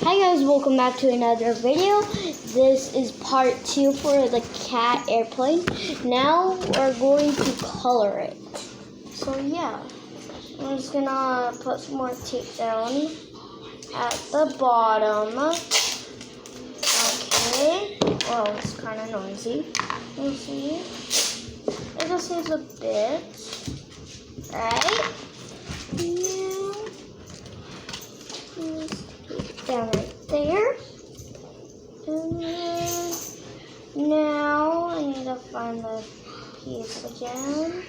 Hi guys, welcome back to another video. This is part 2 for the cat airplane. Now we're going to color it. So yeah, I'm just gonna put some more tape down at the bottom. Okay. Oh, it's kind of noisy. You see? It just needs a bit. Right? Yeah. Down right there. And then now I need to find the piece again.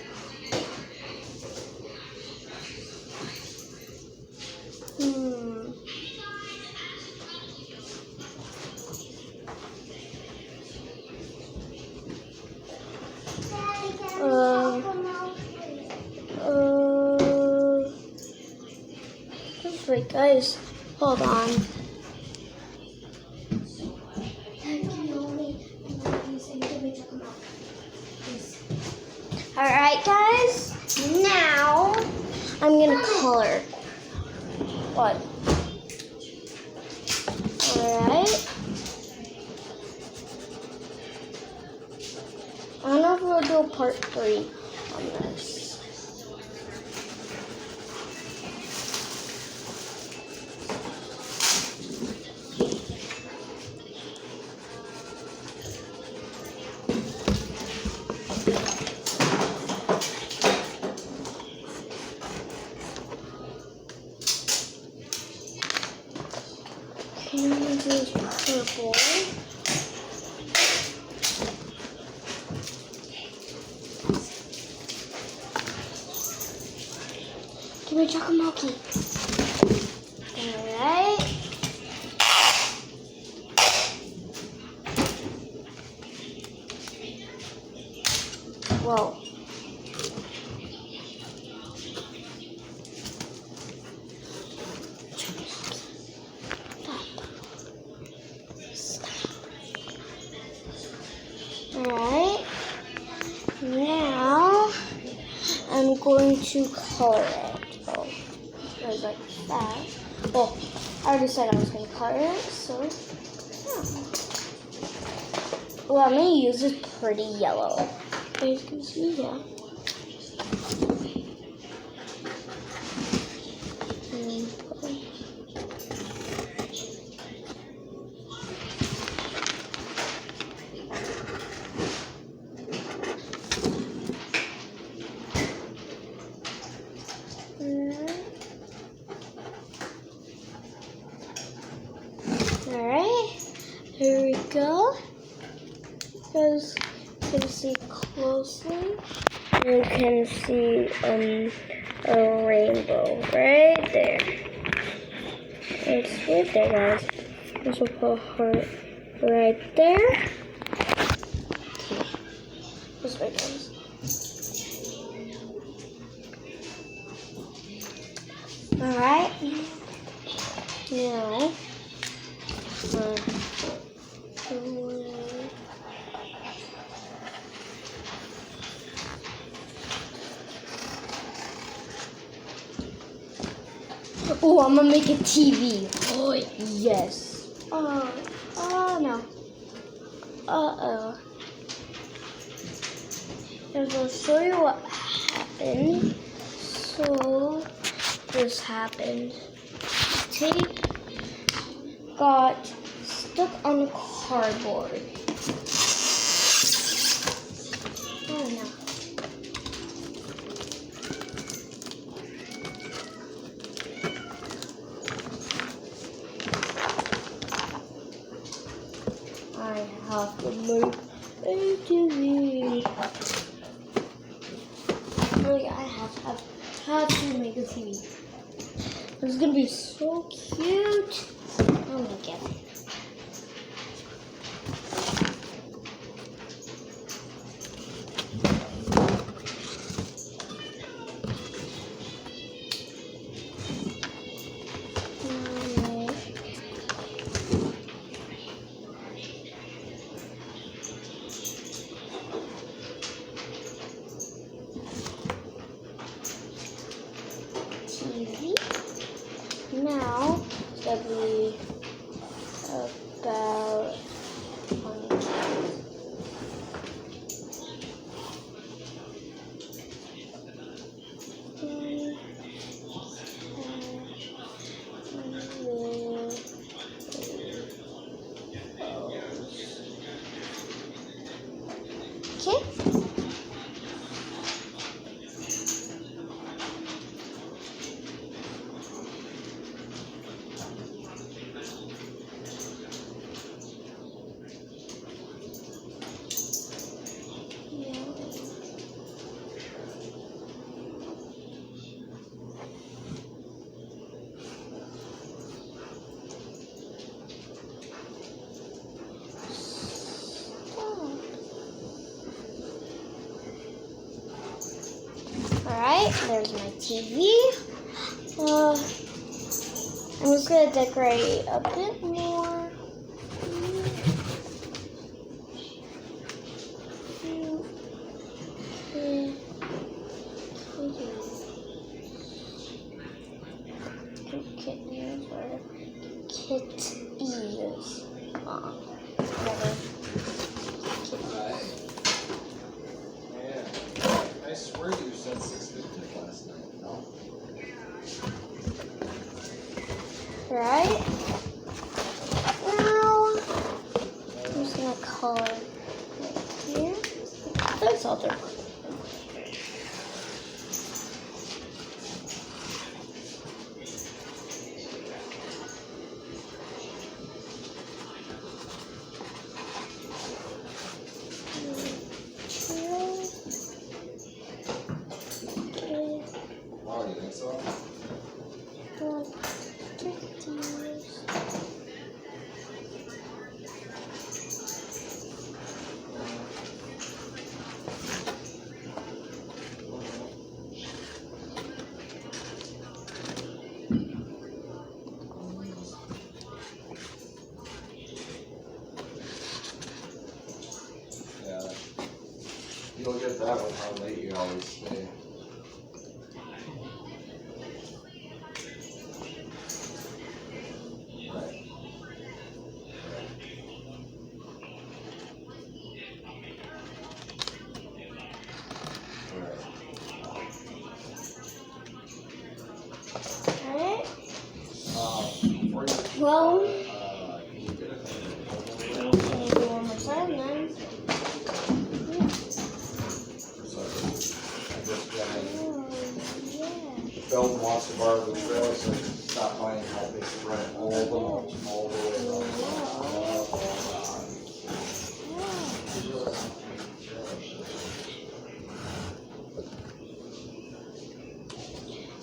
Just wait, guys. Hold on. Alright guys, now I'm gonna color. What? Alright. I don't know if we'll do a part 3 on this. I'm gonna use purple. Give me Chocomoki. Alright. Whoa. Alright, now I'm going to color it. Oh, it was like that. Well, I already said I was going to color it, so yeah. Well, I'm going to use this pretty yellow. As you can see, yeah. Alright, here we go. As you can see closely, you can see a rainbow right there. It's right there, guys. This will put a heart right there. Okay, this way, guys. Alright, now. Oh, I'm gonna make a TV. Oh, yes. Oh no. Uh-oh. I'll show you what happened. So, this happened. Tape got stuck on cardboard. Oh no. I have to make a TV. Really, I have to make a TV. It's gonna be so cute. Oh my god. TV. Now that we about okay. Alright, there's my TV. I'm just gonna decorate a bit more. Kittens or kitties. Whatever. I swear you said 6:50 last night, no? Right? Now, I'm just gonna color right here. That's all there. Wow, you think so? Yeah. You'll get that with how late you always stay. Right. Alright. Before you Well, can you get it? can you do one more time then? Bill wants to borrow the trail, so stop by and help me spread it all the way around.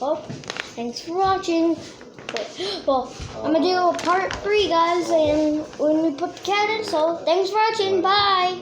Oh, thanks for watching. Well, I'm gonna do a part 3, guys, and when we put the cat in. So, thanks for watching. Bye.